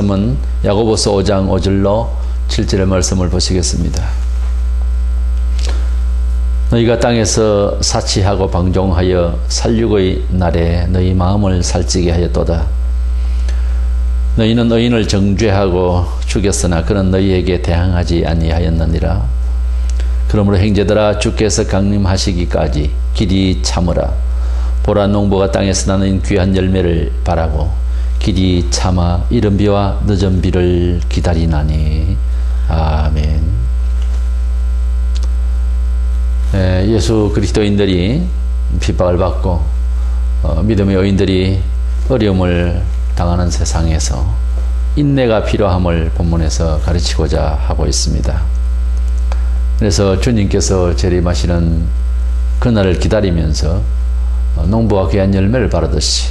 말씀은 야고보서 5장 5절로 7절의 말씀을 보시겠습니다. 너희가 땅에서 사치하고 방종하여 살육의 날에 너희 마음을 살찌게 하였도다. 너희는 의인을 정죄하고 죽였으나 그는 너희에게 대항하지 아니하였느니라. 그러므로 형제들아, 주께서 강림하시기까지 길이 참으라. 보라, 농부가 땅에서 나는 귀한 열매를 바라고 길이 참아 이른 비와 늦은 비를 기다리나니. 아멘. 예수 그리스도인들이 핍박을 받고 믿음의 여인들이 어려움을 당하는 세상에서 인내가 필요함을 본문에서 가르치고자 하고 있습니다. 그래서 주님께서 재림하시는 그날을 기다리면서 농부가 귀한 열매를 바르듯이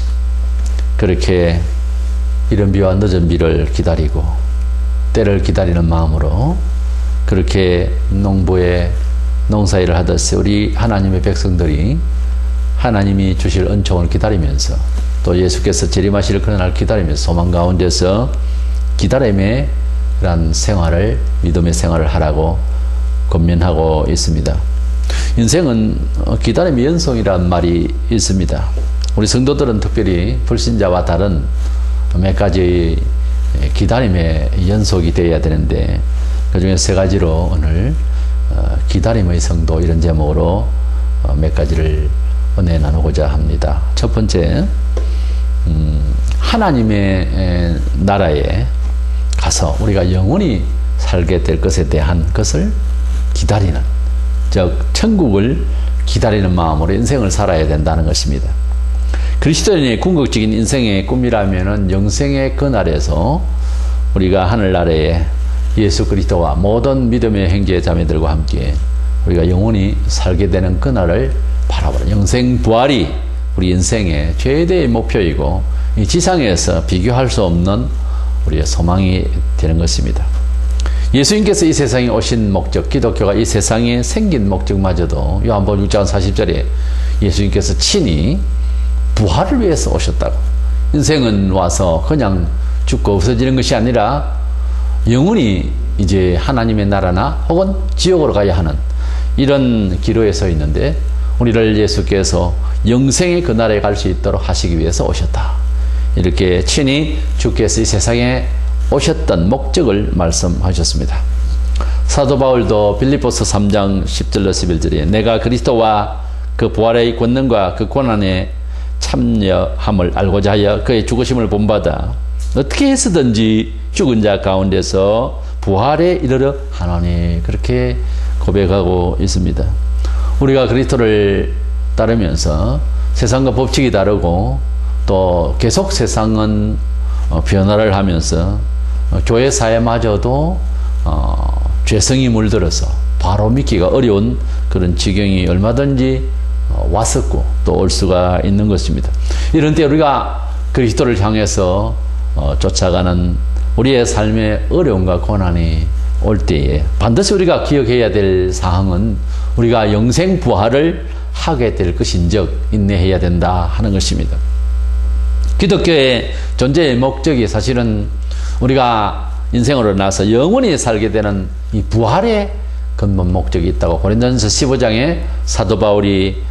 그렇게 이른 비와 늦은 비를 기다리고 때를 기다리는 마음으로 그렇게 농부의 농사일을 하듯이 우리 하나님의 백성들이 하나님이 주실 은총을 기다리면서 또 예수께서 재림하실 그날 기다리면서 소망 가운데서 기다림의 그런 생활을, 믿음의 생활을 하라고 권면하고 있습니다. 인생은 기다림의 연속이라는 말이 있습니다. 우리 성도들은 특별히 불신자와 다른 몇 가지 기다림의 연속이 되어야 되는데 그 중에 세 가지로 오늘 기다림의 성도 이런 제목으로 몇 가지를 은혜 나누고자 합니다. 첫 번째, 하나님의 나라에 가서 우리가 영원히 살게 될 것에 대한 것을 기다리는, 즉 천국을 기다리는 마음으로 인생을 살아야 된다는 것입니다. 그리스도인의 궁극적인 인생의 꿈이라면은 영생의 그날에서 우리가 하늘나라에 예수 그리스도와 모든 믿음의 형제 자매들과 함께 우리가 영원히 살게 되는 그날을 바라보는 영생 부활이 우리 인생의 최대의 목표이고 이 지상에서 비교할 수 없는 우리의 소망이 되는 것입니다. 예수님께서 이 세상에 오신 목적, 기독교가 이 세상에 생긴 목적마저도 요한복음 6장 40절에 예수님께서 친히 부활을 위해서 오셨다고. 인생은 와서 그냥 죽고 없어지는 것이 아니라 영원히 이제 하나님의 나라나 혹은 지옥으로 가야 하는 이런 기로에 서 있는데 우리를 예수께서 영생의 그날에 갈 수 있도록 하시기 위해서 오셨다. 이렇게 친히 주께서 이 세상에 오셨던 목적을 말씀하셨습니다. 사도 바울도 빌립보서 3장 10절로 11절에 내가 그리스도와 그 부활의 권능과 그 고난에 참여함을 알고자 하여 그의 죽으심을 본받아 어떻게 해서든지 죽은 자 가운데서 부활에 이르러 하노니 그렇게 고백하고 있습니다. 우리가 그리스도를 따르면서 세상과 법칙이 다르고 또 계속 세상은 변화를 하면서 교회 사회마저도 죄성이 물들어서 바로 믿기가 어려운 그런 지경이 얼마든지 왔었고 또 올 수가 있는 것입니다. 이런 때 우리가 그리스도를 향해서 쫓아가는 우리의 삶의 어려움과 고난이 올 때에 반드시 우리가 기억해야 될 사항은 우리가 영생 부활을 하게 될 것인즉 인내해야 된다 하는 것입니다. 기독교의 존재의 목적이 사실은 우리가 인생으로 나서 영원히 살게 되는 이 부활의 근본 목적이 있다고 고린도전서 15장에 사도 바울이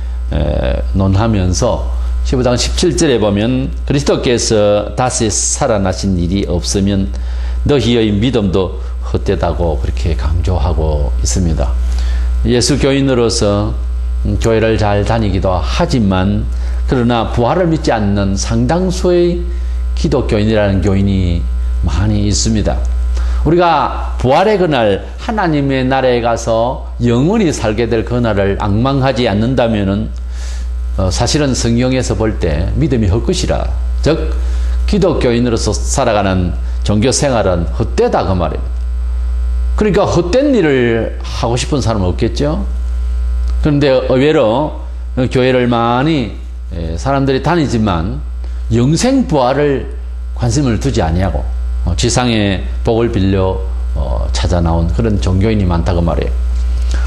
논하면서 15장 17절에 보면 그리스도께서 다시 살아나신 일이 없으면 너희의 믿음도 헛되다고 그렇게 강조하고 있습니다. 예수 교인으로서 교회를 잘 다니기도 하지만 그러나 부활을 믿지 않는 상당수의 기독교인이라는 교인이 많이 있습니다. 우리가 부활의 그날 하나님의 나라에 가서 영원히 살게 될 그날을 앙망하지 않는다면은 사실은 성경에서 볼 때 믿음이 헛것이라, 즉 기독교인으로서 살아가는 종교 생활은 헛되다 그 말입니다. 그러니까 헛된 일을 하고 싶은 사람은 없겠죠. 그런데 의외로 교회를 많이 사람들이 다니지만 영생 부활을 관심을 두지 아니하고 지상의 복을 빌려 찾아 나온 그런 종교인이 많다고 말이에요.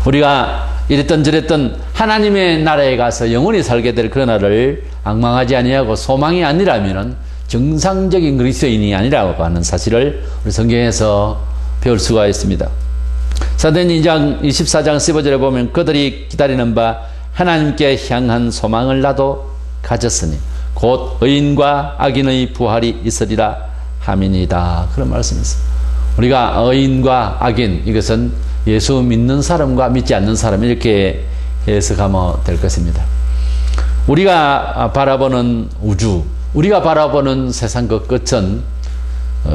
우리가 이랬던 저랬던 하나님의 나라에 가서 영원히 살게 될 그날을 앙망하지 아니하고 소망이 아니라면은 정상적인 그리스도인이 아니라고 하는 사실을 우리 성경에서 배울 수가 있습니다. 사도행전 2장 24장 15절에 보면 그들이 기다리는 바 하나님께 향한 소망을 나도 가졌으니 곧 의인과 악인의 부활이 있으리라 함이니이다. 그런 말씀이 있습니다. 우리가 의인과 악인, 이것은 예수 믿는 사람과 믿지 않는 사람, 이렇게 해석하면 될 것입니다. 우리가 바라보는 우주, 우리가 바라보는 세상 그 끝은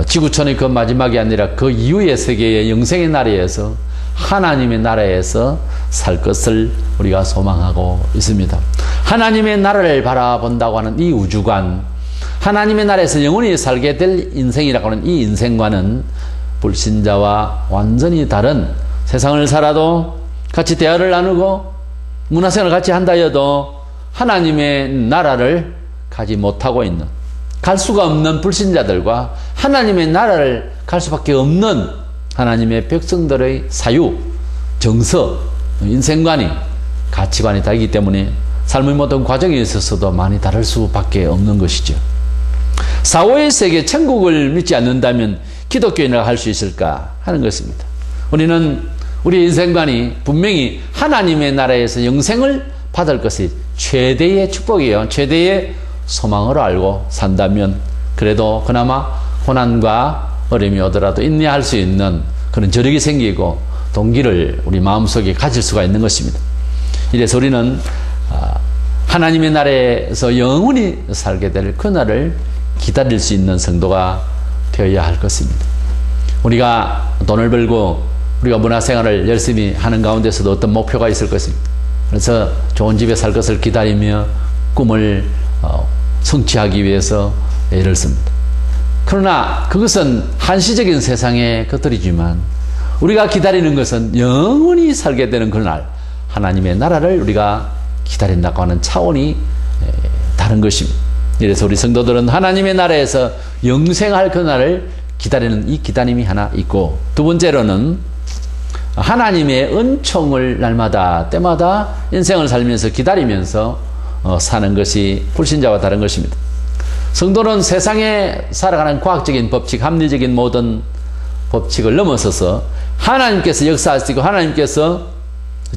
지구촌의 그 마지막이 아니라 그 이후의 세계의 영생의 나라에서, 하나님의 나라에서 살 것을 우리가 소망하고 있습니다. 하나님의 나라를 바라본다고 하는 이 우주관, 하나님의 나라에서 영원히 살게 될 인생이라고 하는 이 인생관은 불신자와 완전히 다른, 세상을 살아도 같이 대화를 나누고 문화생활을 같이 한다 해도 하나님의 나라를 가지 못하고 있는, 갈 수가 없는 불신자들과 하나님의 나라를 갈 수밖에 없는 하나님의 백성들의 사유, 정서, 인생관이, 가치관이 다르기 때문에 삶의 모든 과정에 있어서도 많이 다를 수밖에 없는 것이죠. 사후의 세계 천국을 믿지 않는다면 기독교인이라고 할 수 있을까 하는 것입니다. 우리는 우리 인생관이 분명히 하나님의 나라에서 영생을 받을 것이 최대의 축복이에요. 최대의 소망으로 알고 산다면 그래도 그나마 고난과 어려움이 오더라도 인내할 수 있는 그런 저력이 생기고 동기를 우리 마음속에 가질 수가 있는 것입니다. 이래서 우리는 하나님의 나라에서 영원히 살게 될 그날을 기다릴 수 있는 성도가 되어야 할 것입니다. 우리가 돈을 벌고 우리가 문화생활을 열심히 하는 가운데서도 어떤 목표가 있을 것입니다. 그래서 좋은 집에 살 것을 기다리며 꿈을 성취하기 위해서 애를 씁니다. 그러나 그것은 한시적인 세상의 것들이지만 우리가 기다리는 것은 영원히 살게 되는 그날 하나님의 나라를 우리가 기다린다고 하는 차원이 다른 것입니다. 이래서 우리 성도들은 하나님의 나라에서 영생할 그날을 기다리는 이 기다림이 하나 있고, 두 번째로는 하나님의 은총을 날마다 때마다 인생을 살면서 기다리면서 사는 것이 불신자와 다른 것입니다. 성도는 세상에 살아가는 과학적인 법칙, 합리적인 모든 법칙을 넘어서서 하나님께서 역사하시고 하나님께서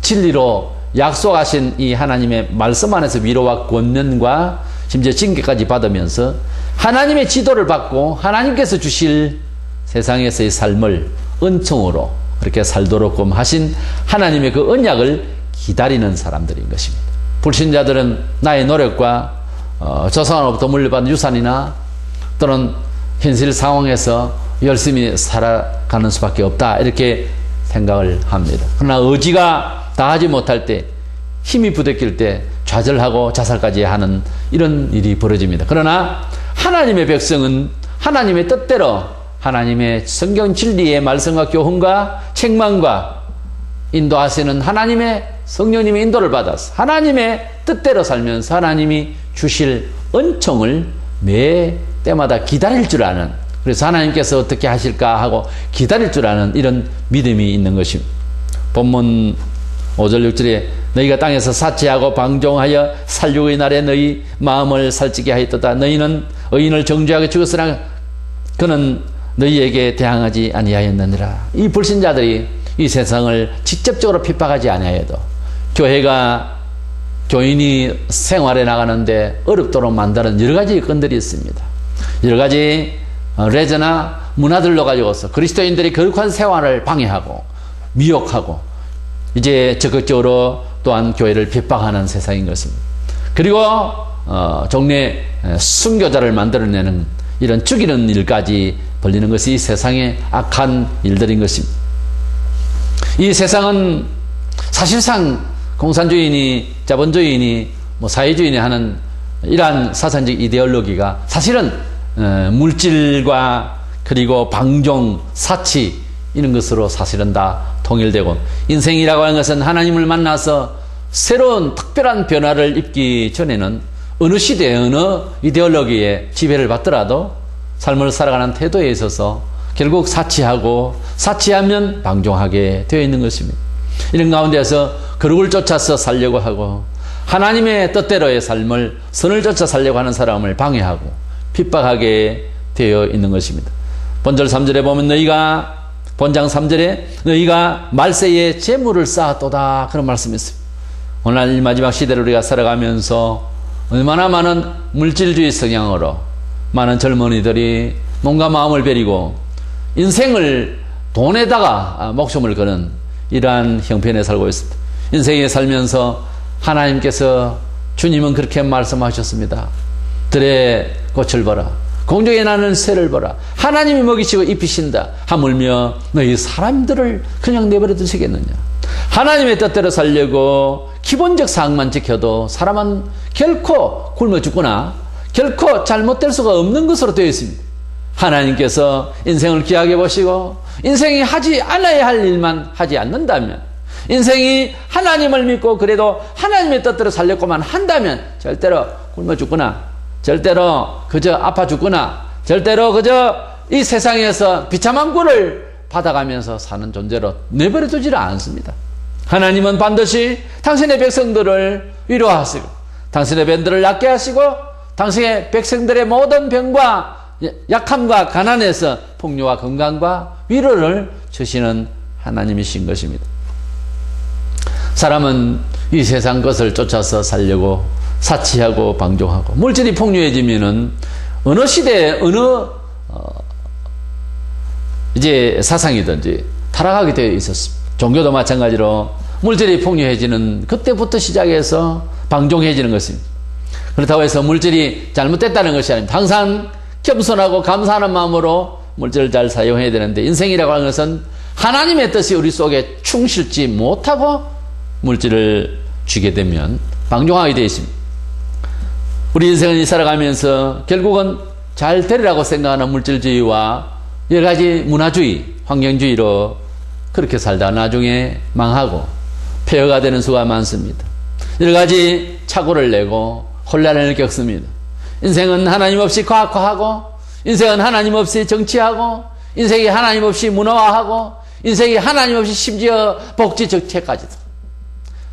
진리로 약속하신 이 하나님의 말씀 안에서 위로와 권면과 심지어 징계까지 받으면서 하나님의 지도를 받고 하나님께서 주실 세상에서의 삶을 은총으로 그렇게 살도록 하신 하나님의 그 언약을 기다리는 사람들인 것입니다. 불신자들은 나의 노력과 조상으로부터 물려받은 유산이나 또는 현실 상황에서 열심히 살아가는 수밖에 없다, 이렇게 생각을 합니다. 그러나 의지가 다하지 못할 때, 힘이 부대낄 때 좌절하고 자살까지 하는 이런 일이 벌어집니다. 그러나 하나님의 백성은 하나님의 뜻대로 하나님의 성경 진리의 말씀과 교훈과 책망과 인도하시는 하나님의 성령님의 인도를 받아서 하나님의 뜻대로 살면서 하나님이 주실 은총을 매 때마다 기다릴 줄 아는, 그래서 하나님께서 어떻게 하실까 하고 기다릴 줄 아는 이런 믿음이 있는 것입니다. 본문 5절 6절에 너희가 땅에서 사치하고 방종하여 살육의 날에 너희 마음을 살찌게 하였도다. 너희는 의인을 정죄하게 죽었으나 그는 너희에게 대항하지 아니하였느니라. 이 불신자들이 이 세상을 직접적으로 핍박하지 아니하여도 교회가 교인이 생활에 나가는데 어렵도록 만드는 여러 가지 건들이 있습니다. 여러 가지 레저나 문화들로 가지고서 그리스도인들이 거룩한 생활을 방해하고 미혹하고 이제 적극적으로 또한 교회를 핍박하는 세상인 것입니다. 그리고 종래 순교자를 만들어내는 이런 죽이는 일까지 벌리는 것이 세상의 악한 일들인 것입니다. 이 세상은 사실상 공산주의니 자본주의니 사회주의니 하는 이러한 사상적 이데올로기가 사실은 물질과 그리고 방종, 사치 이런 것으로 사실은 다 통일되고, 인생이라고 하는 것은 하나님을 만나서 새로운 특별한 변화를 입기 전에는 어느 시대에 어느 이데올로기에 지배를 받더라도 삶을 살아가는 태도에 있어서 결국 사치하고 사치하면 방종하게 되어 있는 것입니다. 이런 가운데서 거룩을 쫓아서 살려고 하고 하나님의 뜻대로의 삶을 선을 쫓아 살려고 하는 사람을 방해하고 핍박하게 되어 있는 것입니다. 본절 3절에 보면 본장 3절에 너희가 말세에 재물을 쌓았도다 그런 말씀이 있습니다. 오늘 마지막 시대를 우리가 살아가면서 얼마나 많은 물질주의 성향으로 많은 젊은이들이 몸과 마음을 버리고 인생을 돈에다가 목숨을 거는 이러한 형편에 살고 있습니다. 인생에 살면서 하나님께서 주님은 그렇게 말씀하셨습니다. 들의 꽃을 보라. 공중에 나는 새를 보라. 하나님이 먹이시고 입히신다. 하물며 너희 사람들을 그냥 내버려 두시겠느냐. 하나님의 뜻대로 살려고 기본적 사항만 지켜도 사람은 결코 굶어 죽거나 결코 잘못될 수가 없는 것으로 되어 있습니다. 하나님께서 인생을 귀하게 보시고 인생이 하지 않아야 할 일만 하지 않는다면, 인생이 하나님을 믿고 그래도 하나님의 뜻대로 살려고만 한다면 절대로 굶어 죽거나 절대로 그저 아파 죽거나 절대로 그저 이 세상에서 비참한 꼴을 받아가면서 사는 존재로 내버려 두지를 않습니다. 하나님은 반드시 당신의 백성들을 위로하시고 당신의 백성들을 낫게 하시고 당신의 백성들의 모든 병과 약함과 가난에서 풍요와 건강과 위로를 주시는 하나님이신 것입니다. 사람은 이 세상 것을 쫓아서 살려고 사치하고 방종하고 물질이 풍요해지면은 어느 시대에 어느 이제 사상이든지 타락하게 되어 있었습니다. 종교도 마찬가지로 물질이 풍요해지는 그때부터 시작해서 방종해지는 것입니다. 그렇다고 해서 물질이 잘못됐다는 것이 아닙니다. 항상 겸손하고 감사하는 마음으로 물질을 잘 사용해야 되는데, 인생이라고 하는 것은 하나님의 뜻이 우리 속에 충실지 못하고 물질을 쥐게 되면 방종하게 되어 있습니다. 우리 인생을 살아가면서 결국은 잘 되리라고 생각하는 물질주의와 여러 가지 문화주의, 환경주의로 그렇게 살다가 나중에 망하고 폐허가 되는 수가 많습니다. 여러 가지 착오를 내고 혼란을 겪습니다. 인생은 하나님 없이 과학화하고, 인생은 하나님 없이 정치하고, 인생이 하나님 없이 문화화하고, 인생이 하나님 없이 심지어 복지 정책까지도,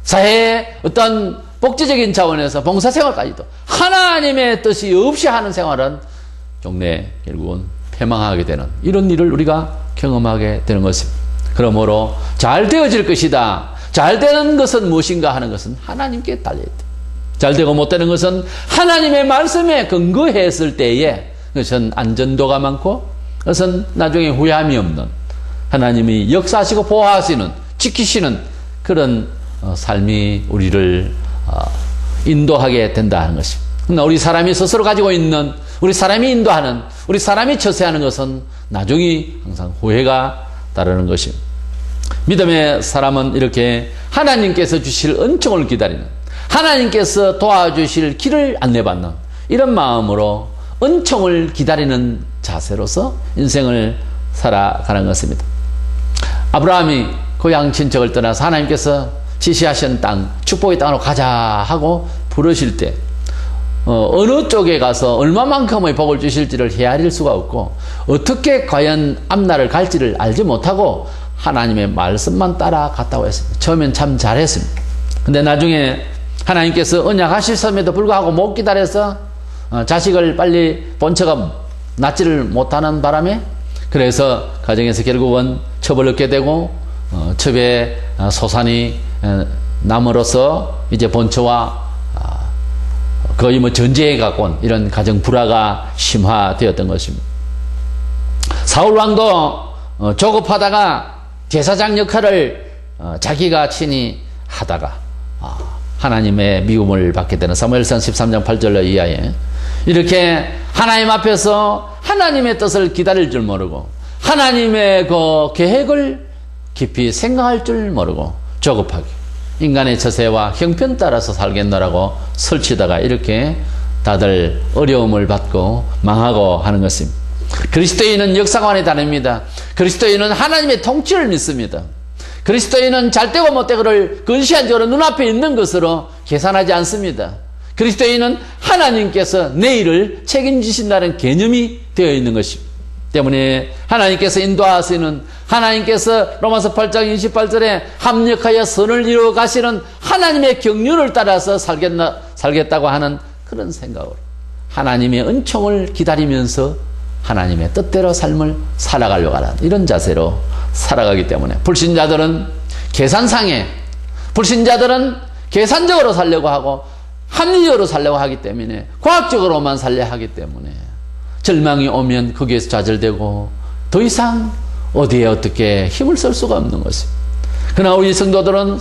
사회의 어떤 복지적인 차원에서 봉사생활까지도 하나님의 뜻이 없이 하는 생활은 종래 결국은 패망하게 되는 이런 일을 우리가 경험하게 되는 것입니다. 그러므로 잘 되어질 것이다, 잘 되는 것은 무엇인가 하는 것은 하나님께 달려있다. 잘 되고 못 되는 것은 하나님의 말씀에 근거했을 때에 그것은 안전도가 많고 그것은 나중에 후회함이 없는, 하나님이 역사하시고 보호하시는, 지키시는 그런 삶이 우리를 인도하게 된다는 것입니다. 그러나 우리 사람이 스스로 가지고 있는, 우리 사람이 인도하는, 우리 사람이 처세하는 것은 나중에 항상 후회가 따르는 것입니다. 믿음의 사람은 이렇게 하나님께서 주실 은총을 기다리는, 하나님께서 도와주실 길을 안내받는 이런 마음으로 은총을 기다리는 자세로서 인생을 살아가는 것입니다. 아브라함이 고향 친척을 떠나서 하나님께서 지시하신 땅, 축복의 땅으로 가자 하고 부르실 때 어느 쪽에 가서 얼마만큼의 복을 주실지를 헤아릴 수가 없고 어떻게 과연 앞날을 갈지를 알지 못하고 하나님의 말씀만 따라갔다고 했습니다. 처음엔 참 잘했습니다. 근데 나중에 하나님께서 언약하셨음에도 불구하고 못 기다려서 자식을 빨리 본처가 낳지를 못하는 바람에, 그래서 가정에서 결국은 첩을 얻게 되고 첩의 소산이 남으로써 이제 본처와 거의 뭐 전쟁에 갖고 온 이런 가정 불화가 심화되었던 것입니다. 사울 왕도 조급하다가 제사장 역할을 자기가 친히 하다가 하나님의 미움을 받게 되는 사무엘상 13장 8절로 이하에 이렇게 하나님 앞에서 하나님의 뜻을 기다릴 줄 모르고 하나님의 그 계획을 깊이 생각할 줄 모르고 조급하게 인간의 처세와 형편 따라서 살겠노라고 설치다가 이렇게 다들 어려움을 받고 망하고 하는 것입니다. 그리스도인은 역사관이 다릅니다. 그리스도인은 하나님의 통치를 믿습니다. 그리스도인은 잘되고 못되고를 근시안적으로 눈앞에 있는 것으로 계산하지 않습니다. 그리스도인은 하나님께서 내일을 책임지신다는 개념이 되어 있는 것입니다. 때문에 하나님께서 인도하시는, 하나님께서 로마서 8장 28절에 합력하여 선을 이루어 가시는 하나님의 경륜을 따라서 살겠다고 하는 그런 생각으로 하나님의 은총을 기다리면서 하나님의 뜻대로 삶을 살아가려고 하는 이런 자세로 살아가기 때문에 불신자들은 계산적으로 살려고 하고 합리적으로 살려고 하기 때문에 과학적으로만 살려 하기 때문에 절망이 오면 거기에서 좌절되고 더 이상 어디에 어떻게 힘을 쓸 수가 없는 것입니다. 그러나 우리 성도들은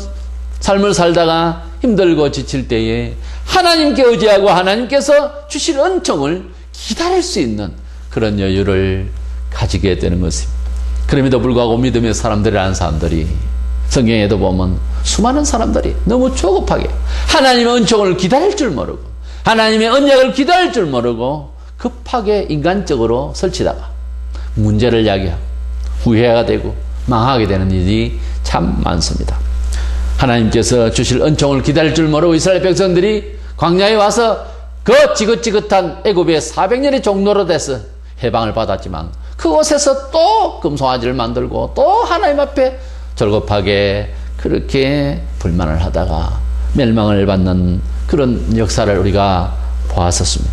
삶을 살다가 힘들고 지칠 때에 하나님께 의지하고 하나님께서 주실 은총을 기다릴 수 있는 그런 여유를 가지게 되는 것입니다. 그럼에도 불구하고 믿음의 사람들이라는 사람들이 성경에도 보면 수많은 사람들이 너무 조급하게 하나님의 은총을 기다릴 줄 모르고 하나님의 언약을 기다릴 줄 모르고 급하게 인간적으로 설치다가 문제를 야기하고 후회가 되고 망하게 되는 일이 참 많습니다. 하나님께서 주실 은총을 기다릴 줄 모르고 이스라엘 백성들이 광야에 와서 그 지긋지긋한 애굽의 400년의 종로로 돼서 해방을 받았지만 그곳에서 또 금송아지를 만들고 또 하나님 앞에 절급하게 그렇게 불만을 하다가 멸망을 받는 그런 역사를 우리가 보았었습니다.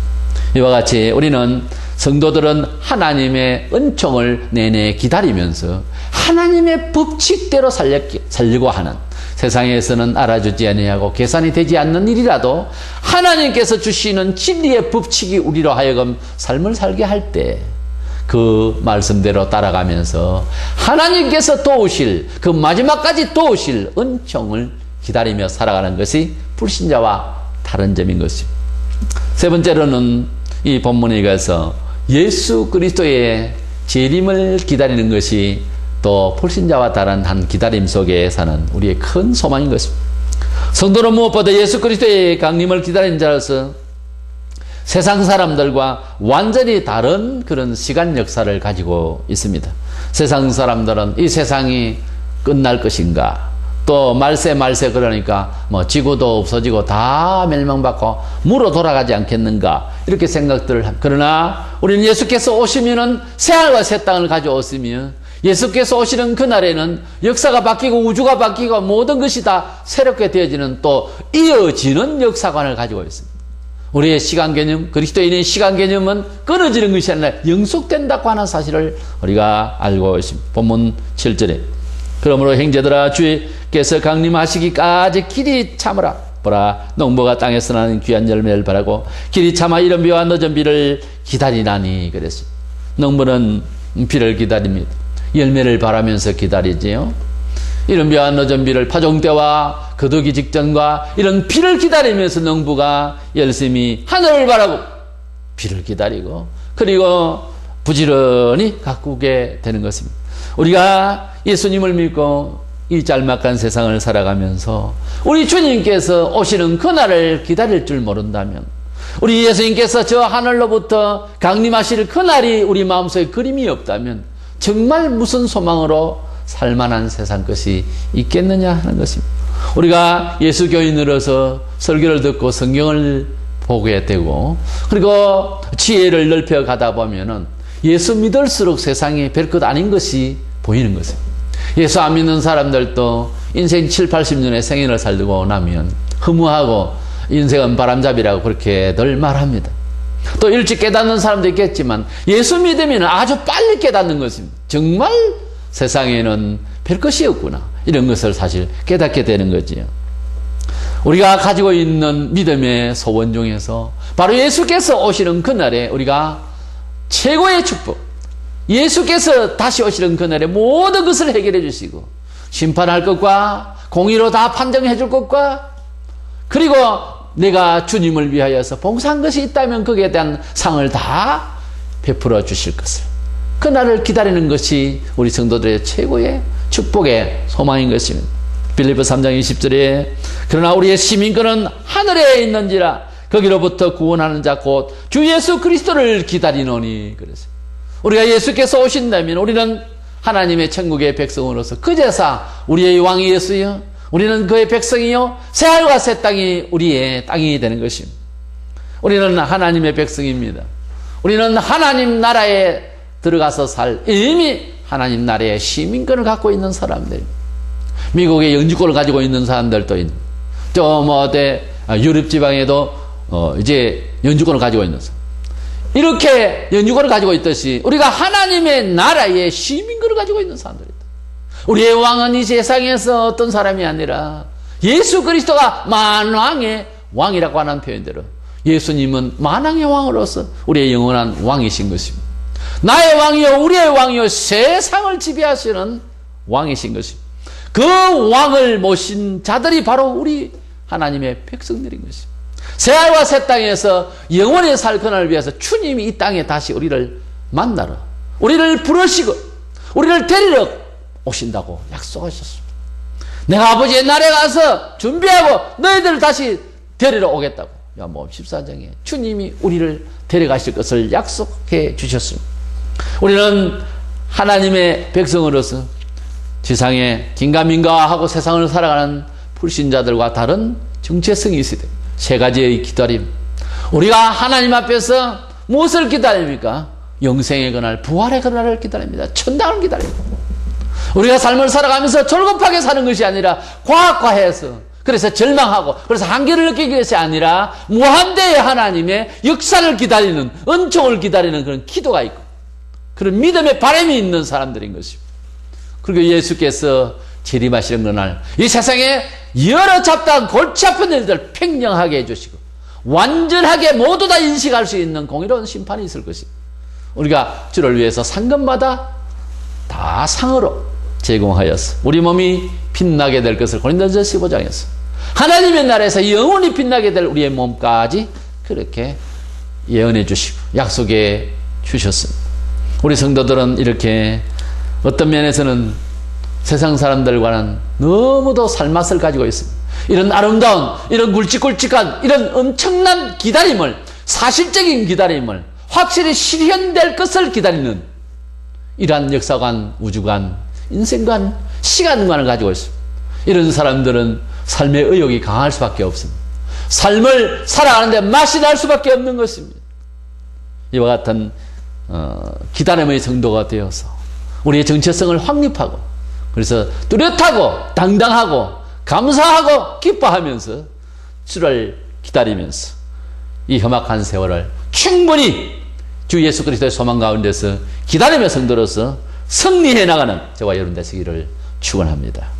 이와 같이 우리는 성도들은 하나님의 은총을 내내 기다리면서 하나님의 법칙대로 살려고 하는 세상에서는 알아주지 아니하고 계산이 되지 않는 일이라도 하나님께서 주시는 진리의 법칙이 우리로 하여금 삶을 살게 할 때 그 말씀대로 따라가면서 하나님께서 도우실 그 마지막까지 도우실 은총을 기다리며 살아가는 것이 불신자와 다른 점인 것입니다. 세 번째로는 이 본문에 가서 예수 그리스도의 재림을 기다리는 것이 또 불신자와 다른 한 기다림 속에 사는 우리의 큰 소망인 것입니다. 성도는 무엇보다 예수 그리스도의 강림을 기다리는 자로서 세상 사람들과 완전히 다른 그런 시간 역사를 가지고 있습니다. 세상 사람들은 이 세상이 끝날 것인가, 또 말세 그러니까 뭐 지구도 없어지고 다 멸망받고 무로 돌아가지 않겠는가 이렇게 생각들을 합니다. 그러나 우리는 예수께서 오시면은 새하늘과 새 땅을 가져오시며 예수께서 오시는 그날에는 역사가 바뀌고 우주가 바뀌고 모든 것이 다 새롭게 되어지는 또 이어지는 역사관을 가지고 있습니다. 우리의 시간 개념, 그리스도인의 시간 개념은 끊어지는 것이 아니라 영속된다고 하는 사실을 우리가 알고 있습니다. 본문 7절에 그러므로 형제들아 주께서 강림하시기까지 길이 참으라. 보라 농부가 땅에서 나는 귀한 열매를 바라고 길이 참아 이른 비와 늦은 비를 기다리나니 그랬습니다. 농부는 비를 기다립니다. 열매를 바라면서 기다리지요. 이른 비와 늦은 비를 파종 때와 거두기 직전과 이런 비를 기다리면서 농부가 열심히 하늘을 바라고 비를 기다리고 그리고 부지런히 가꾸게 되는 것입니다. 우리가 예수님을 믿고 이 짤막한 세상을 살아가면서 우리 주님께서 오시는 그날을 기다릴 줄 모른다면 우리 예수님께서 저 하늘로부터 강림하실 그날이 우리 마음속에 그림이 없다면 정말 무슨 소망으로 살만한 세상 것이 있겠느냐 하는 것입니다. 우리가 예수교인으로서 설교를 듣고 성경을 보게 되고 그리고 지혜를 넓혀 가다 보면은 예수 믿을수록 세상이 별것 아닌 것이 보이는 것입니다. 예수 안 믿는 사람들도 인생 7, 80년의 생애를 살고 나면 허무하고 인생은 바람잡이라고 그렇게 늘 말합니다. 또 일찍 깨닫는 사람도 있겠지만 예수 믿으면 아주 빨리 깨닫는 것입니다. 정말 세상에는 별 것이 없구나 이런 것을 사실 깨닫게 되는 거지요. 우리가 가지고 있는 믿음의 소원 중에서 바로 예수께서 오시는 그날에 우리가 최고의 축복, 예수께서 다시 오시는 그날에 모든 것을 해결해 주시고 심판할 것과 공의로 다 판정해 줄 것과 그리고 내가 주님을 위하여서 봉사한 것이 있다면 거기에 대한 상을 다 베풀어 주실 것을 그날을 기다리는 것이 우리 성도들의 최고의 축복의 소망인 것입니다. 빌립보 3장 20절에 그러나 우리의 시민권은 하늘에 있는지라 거기로부터 구원하는 자 곧 주 예수 그리스도를 기다리노니 그랬어요. 우리가 예수께서 오신다면 우리는 하나님의 천국의 백성으로서 그제사 우리의 왕이 예수여 우리는 그의 백성이요 새하늘과 새 땅이 우리의 땅이 되는 것입니다. 우리는 하나님의 백성입니다. 우리는 하나님 나라에 들어가서 살 이미 하나님 나라의 시민권을 갖고 있는 사람들, 미국의 영주권을 가지고 있는 사람들도 있는, 좀 어때 유럽 지방에도 이제 영주권을 가지고 있는 사람, 이렇게 영주권을 가지고 있듯이 우리가 하나님의 나라의 시민권을 가지고 있는 사람들이다. 우리의 왕은 이 세상에서 어떤 사람이 아니라 예수 그리스도가 만왕의 왕이라고 하는 표현대로 예수님은 만왕의 왕으로서 우리의 영원한 왕이신 것입니다. 나의 왕이요 우리의 왕이요 세상을 지배하시는 왕이신 것입니다. 그 왕을 모신 자들이 바로 우리 하나님의 백성들인 것입니다. 새하늘과 새 땅에서 영원히 살 그날을 위해서 주님이 이 땅에 다시 우리를 만나러 우리를 부르시고 우리를 데리러 오신다고 약속하셨습니다. 내가 아버지의 나라에 가서 준비하고 너희들을 다시 데리러 오겠다고 요한복음 14장에 주님이 우리를 데려가실 것을 약속해 주셨습니다. 우리는 하나님의 백성으로서 지상에 긴가민가하고 세상을 살아가는 불신자들과 다른 정체성이 있어야 돼요. 세 가지의 기다림. 우리가 하나님 앞에서 무엇을 기다립니까? 영생의 그날, 부활의 그날을 기다립니다. 천당을 기다립니다. 우리가 삶을 살아가면서 졸급하게 사는 것이 아니라 과학화해서 그래서 절망하고 그래서 한계를 느끼기 위해서 아니라 무한대의 하나님의 역사를 기다리는 은총을 기다리는 그런 기도가 있고 그런 믿음의 바람이 있는 사람들인 것입니다. 그리고 예수께서 재림하시는 그날 이 세상에 여러 잡다한 골치 아픈 일들 팽령하게 해주시고 완전하게 모두 다 인식할 수 있는 공의로운 심판이 있을 것입니다. 우리가 주를 위해서 상급마다 다 상으로 제공하여서 우리 몸이 빛나게 될 것을 고린도전서 15장에서 하나님의 나라에서 영원히 빛나게 될 우리의 몸까지 그렇게 예언해 주시고 약속해 주셨습니다. 우리 성도들은 이렇게 어떤 면에서는 세상 사람들과는 너무도 살맛을 가지고 있습니다. 이런 아름다운 이런 굵직굵직한 이런 엄청난 기다림을 사실적인 기다림을 확실히 실현될 것을 기다리는 이러한 역사관, 우주관, 인생관, 시간관을 가지고 있습니다. 이런 사람들은 삶의 의욕이 강할 수밖에 없습니다. 삶을 살아가는데 맛이 날 수밖에 없는 것입니다. 이와 같은 기다림의 정도가 되어서 우리의 정체성을 확립하고 그래서 뚜렷하고 당당하고 감사하고 기뻐하면서 주를 기다리면서 이 험악한 세월을 충분히 주 예수 그리스도의 소망 가운데서 기다림의 성도로서 승리해 나가는 저와 여러분 되시기를 축원합니다.